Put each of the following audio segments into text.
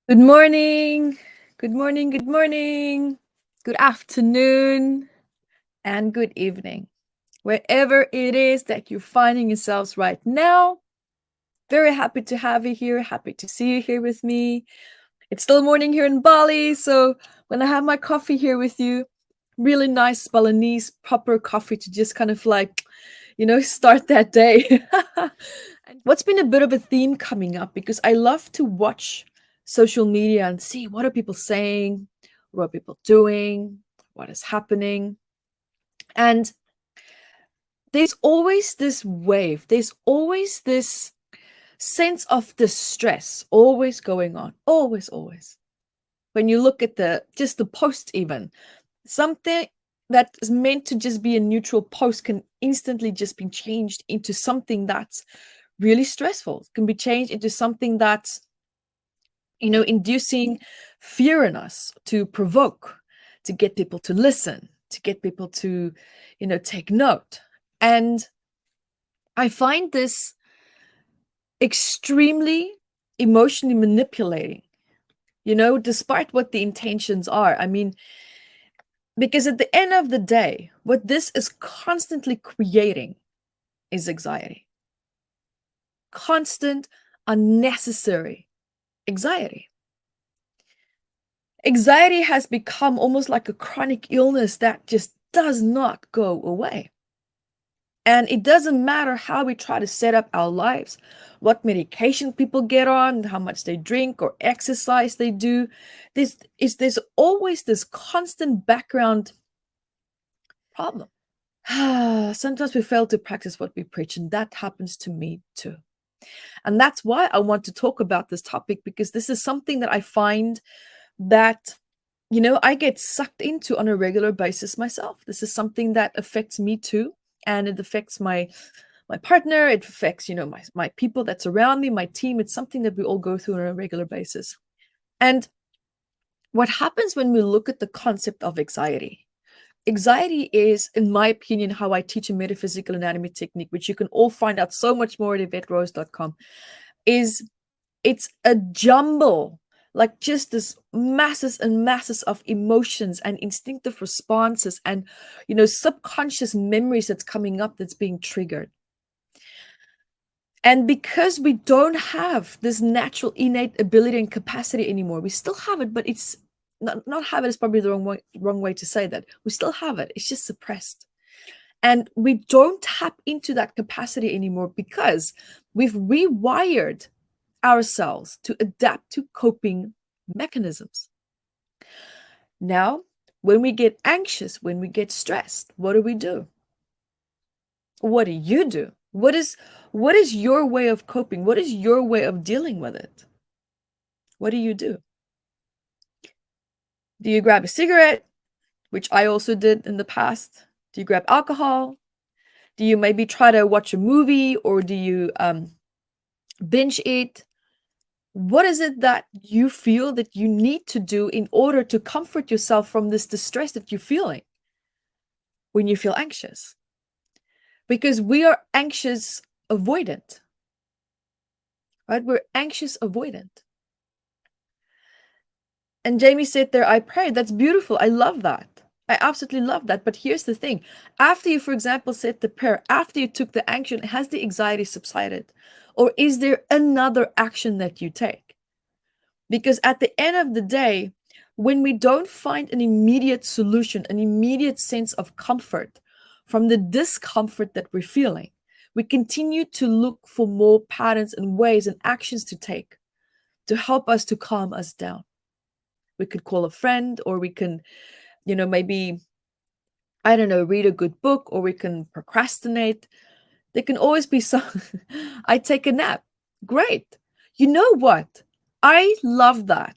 Good morning. Good morning. Good morning. Good afternoon and good evening. Wherever it is that you're finding yourselves right now, very happy to have you here. Happy to see you here with me. It's still morning here in Bali, so when I have my coffee here with you, really nice Balinese proper coffee to just kind of start that day. And what's been a bit of a theme coming up because I love to watch social media and see what are people saying, what are people doing, what is happening. And there's always this wave, there's always this sense of distress always going on, always. When you look at the post, even something that is meant to just be a neutral post can instantly just be changed into something that's really stressful. It can be changed into something that's inducing fear in us, to provoke, to get people to listen, to get people to take note. And I find this extremely emotionally manipulating, despite what the intentions are. I mean, because at the end of the day, what this is constantly creating is anxiety. Constant, unnecessary anxiety. Anxiety has become almost like a chronic illness that just does not go away. And it doesn't matter how we try to set up our lives, what medication people get on, how much they drink or exercise they do. There's always this constant background problem. Sometimes we fail to practice what we preach, and that happens to me too. And that's why I want to talk about this topic, because this is something that I find that I get sucked into on a regular basis myself. This is something that affects me too, and it affects my partner, it affects my people that surround me, my team. It's something that we all go through on a regular basis. And what happens when we look at the concept of anxiety? Anxiety is, in my opinion, how I teach a metaphysical anatomy technique, which you can all find out so much more at evetterose.com, is it's a jumble, like just this masses and masses of emotions and instinctive responses and subconscious memories that's coming up, that's being triggered. And because we don't have this natural innate ability and capacity anymore, we still have it, but it's not have it is probably the wrong way to say that. We still have it, it's just suppressed. And we don't tap into that capacity anymore because we've rewired ourselves to adapt to coping mechanisms. Now, when we get anxious, when we get stressed, what do? What do you do? What is your way of coping? What is your way of dealing with it? What do you do? Do you grab a cigarette, which I also did in the past? Do you grab alcohol? Do you maybe try to watch a movie, or do you binge eat? What is it that you feel that you need to do in order to comfort yourself from this distress that you're feeling when you feel anxious? Because we are anxious avoidant, right? We're anxious avoidant. And Jamie said there, I prayed. That's beautiful. I love that. I absolutely love that. But here's the thing. After you, for example, said the prayer, after you took the action, has the anxiety subsided? Or is there another action that you take? Because at the end of the day, when we don't find an immediate solution, an immediate sense of comfort from the discomfort that we're feeling, we continue to look for more patterns and ways and actions to take to help us, to calm us down. We could call a friend, or we can, maybe, I don't know, read a good book, or we can procrastinate. There can always be some. I take a nap. Great. You know what? I love that.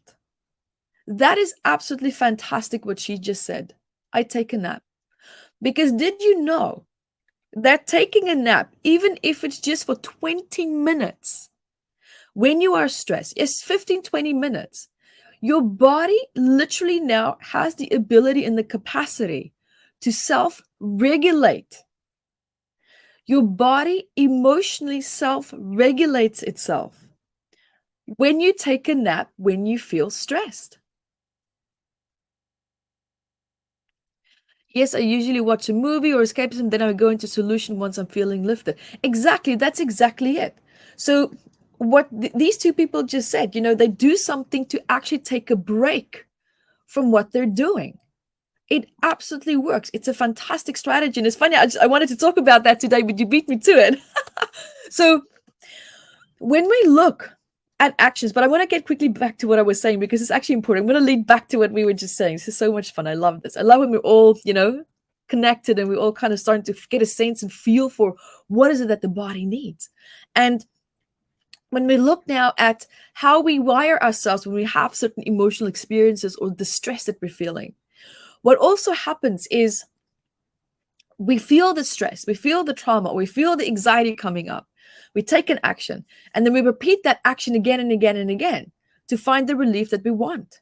That is absolutely fantastic what she just said. I take a nap. Because did you know that taking a nap, even if it's just for 20 minutes, when you are stressed, it's 15, 20 minutes, your body literally now has the ability and the capacity to self-regulate. Your body emotionally self-regulates itself When you take a nap, when you feel stressed. Yes, I usually watch a movie or escapism, then I go into solution once I'm feeling lifted. Exactly, that's exactly it. So what these two people just said, they do something to actually take a break from what they're doing. It absolutely works. It's a fantastic strategy. And it's funny, I wanted to talk about that today, but you beat me to it. So when we look at actions, but I want to get quickly back to what I was saying because it's actually important. I'm going to lead back to what we were just saying. This is so much fun. I love this. I love when we're all, connected and we're all kind of starting to get a sense and feel for what is it that the body needs. And when we look now at how we wire ourselves when we have certain emotional experiences or the stress that we're feeling, what also happens is we feel the stress, we feel the trauma, we feel the anxiety coming up. We take an action, and then we repeat that action again and again and again to find the relief that we want,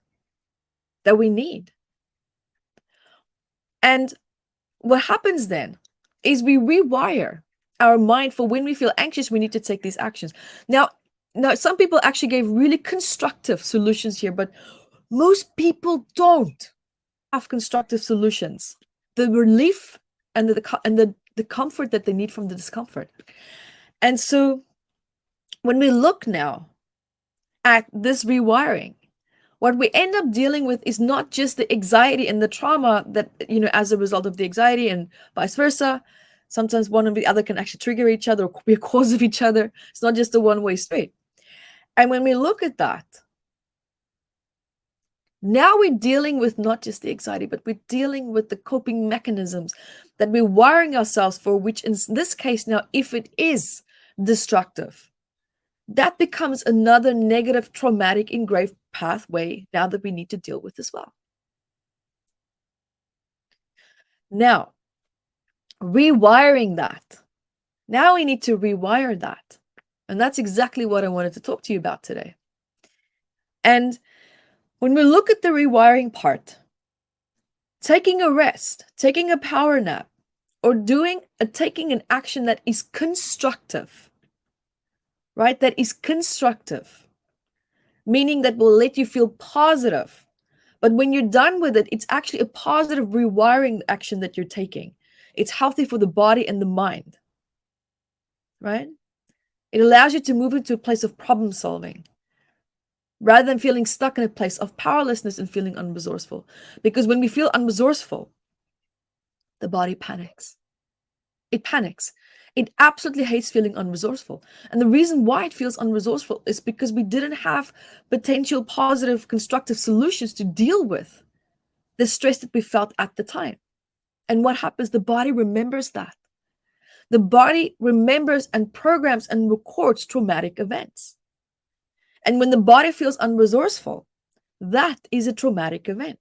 that we need. And what happens then is we rewire our mind for when we feel anxious, we need to take these actions. Now, some people actually gave really constructive solutions here, but most people don't have constructive solutions. The relief and the comfort that they need from the discomfort. And so when we look now at this rewiring, what we end up dealing with is not just the anxiety and the trauma that, as a result of the anxiety and vice versa. Sometimes one and the other can actually trigger each other or be a cause of each other. It's not just a one-way street. And when we look at that, now we're dealing with not just the anxiety, but we're dealing with the coping mechanisms that we're wiring ourselves for, which in this case now, if it is destructive, that becomes another negative, traumatic, engraved pathway now that we need to deal with as well. Now, rewiring that. Now we need to rewire that. And that's exactly what I wanted to talk to you about today. And when we look at the rewiring part, taking a rest, taking a power nap, or taking an action that is constructive, right? That is constructive, meaning that will let you feel positive. But when you're done with it, it's actually a positive rewiring action that you're taking. It's healthy for the body and the mind, right? It allows you to move into a place of problem solving rather than feeling stuck in a place of powerlessness and feeling unresourceful. Because when we feel unresourceful, the body panics. It panics. It absolutely hates feeling unresourceful. And the reason why it feels unresourceful is because we didn't have potential positive, constructive solutions to deal with the stress that we felt at the time. And what happens? The body remembers that. The body remembers and programs and records traumatic events. And when the body feels unresourceful, that is a traumatic event.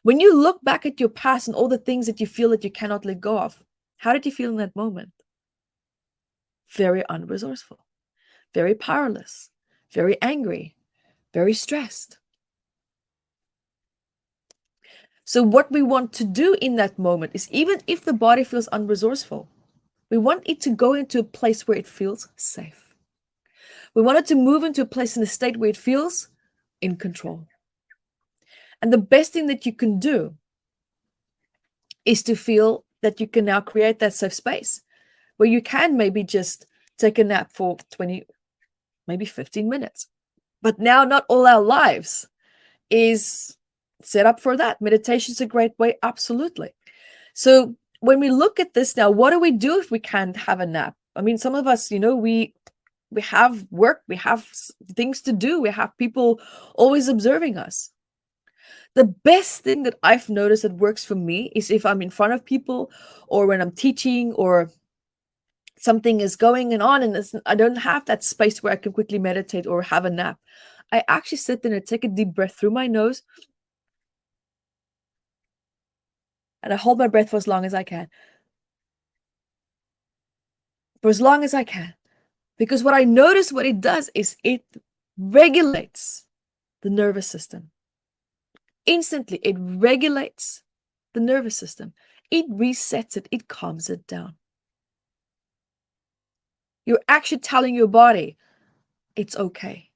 When you look back at your past and all the things that you feel that you cannot let go of, how did you feel in that moment? Very unresourceful, very powerless, very angry, very stressed. So what we want to do in that moment is, even if the body feels unresourceful, we want it to go into a place where it feels safe. We want it to move into a place in a state where it feels in control. And the best thing that you can do is to feel that you can now create that safe space where you can maybe just take a nap for 20, maybe 15 minutes. But now not all our lives is set up for that. Meditation is a great way, absolutely. So when we look at this now, what do we do if we can't have a nap? I mean, some of us, we have work, we have things to do, we have people always observing us. The best thing that I've noticed that works for me is if I'm in front of people or when I'm teaching or something is going on and I don't have that space where I can quickly meditate or have a nap. I actually sit there and take a deep breath through my nose and I hold my breath for as long as I can. For as long as I can. Because what I notice what it does is it regulates the nervous system. Instantly, it regulates the nervous system. It resets it. It calms it down. You're actually telling your body, it's okay.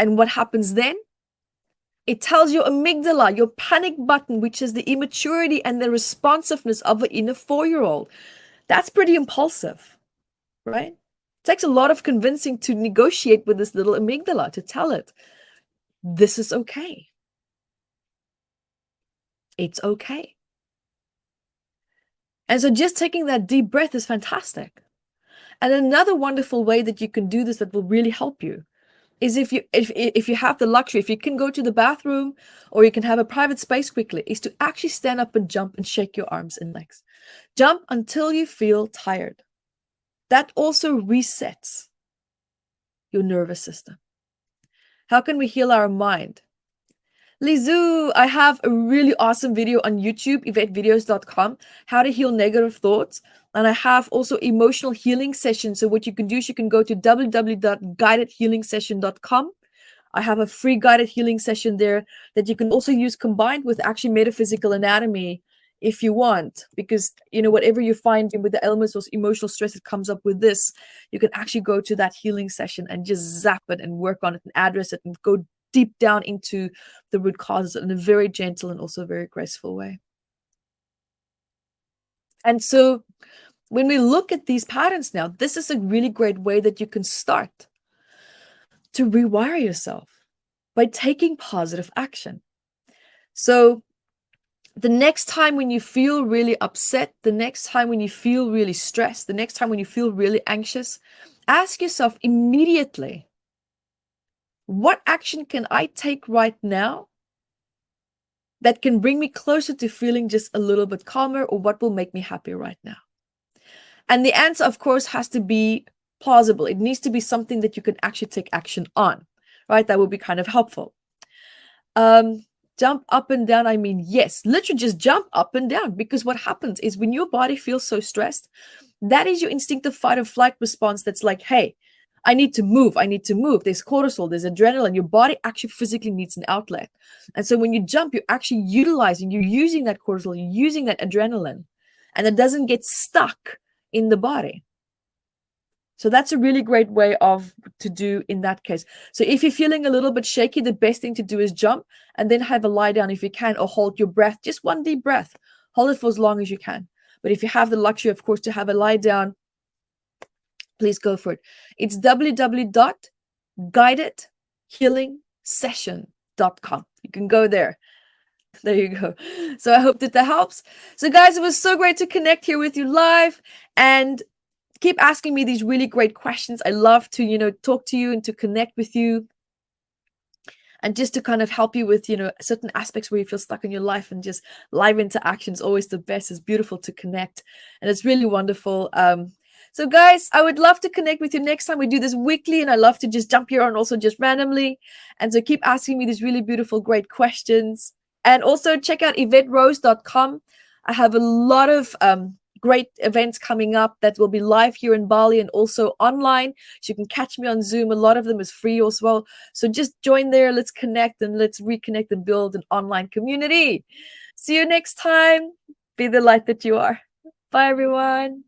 And what happens then? It tells your amygdala, your panic button, which is the immaturity and the responsiveness of an inner 4-year-old. That's pretty impulsive, right? It takes a lot of convincing to negotiate with this little amygdala, to tell it, this is okay. It's okay. And so just taking that deep breath is fantastic. And another wonderful way that you can do this that will really help you is if you have the luxury, if you can go to the bathroom or you can have a private space quickly, is to actually stand up and jump and shake your arms and legs. Jump until you feel tired. That also resets your nervous system. How can we heal our mind? Lizou, I have a really awesome video on YouTube, evettevideos.com, how to heal negative thoughts. And I have also emotional healing sessions. So what you can do is you can go to www.guidedhealingsession.com. I have a free guided healing session there that you can also use combined with actually metaphysical anatomy if you want, because, you know, whatever you find with the elements of emotional stress that comes up with this, you can actually go to that healing session and just zap it and work on it and address it and go deep down into the root causes in a very gentle and also very graceful way. And so when we look at these patterns now, this is a really great way that you can start to rewire yourself by taking positive action. So the next time when you feel really upset, the next time when you feel really stressed, the next time when you feel really anxious, ask yourself immediately, what action can I take right now that can bring me closer to feeling just a little bit calmer, or what will make me happy right now? And the answer, of course, has to be plausible. It needs to be something that you can actually take action on, right? That would be kind of helpful. Jump up and down. I mean, yes, literally just jump up and down, because what happens is when your body feels so stressed, that is your instinctive fight or flight response. That's like, hey, I need to move. I need to move. There's cortisol, there's adrenaline. Your body actually physically needs an outlet. And so when you jump, you're actually utilizing, you're using that cortisol, you're using that adrenaline, and it doesn't get stuck in the body. So that's a really great way to do in that case. So if you're feeling a little bit shaky, the best thing to do is jump and then have a lie down if you can, or hold your breath, just one deep breath. Hold it for as long as you can. But if you have the luxury, of course, to have a lie down, please go for it. It's www.guidedhealingsession.com. You can go there. There you go. So I hope that helps. So guys, it was so great to connect here with you live, and keep asking me these really great questions. I love to, talk to you and to connect with you, and just to kind of help you with, certain aspects where you feel stuck in your life, and just live interaction is always the best. It's beautiful to connect, and it's really wonderful. So guys, I would love to connect with you next time. We do this weekly, and I love to just jump here on also just randomly. And so keep asking me these really beautiful, great questions. And also check out evetterose.com. I have a lot of great events coming up that will be live here in Bali and also online. So you can catch me on Zoom. A lot of them is free as well. So just join there. Let's connect and let's reconnect and build an online community. See you next time. Be the light that you are. Bye, everyone.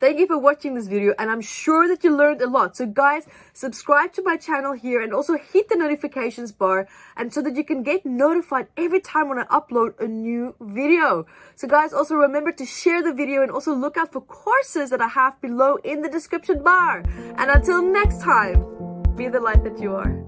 Thank you for watching this video, and I'm sure that you learned a lot. So guys, subscribe to my channel here and also hit the notifications bar, and so that you can get notified every time when I upload a new video. So guys, also remember to share the video, and also look out for courses that I have below in the description bar. And until next time, be the light that you are.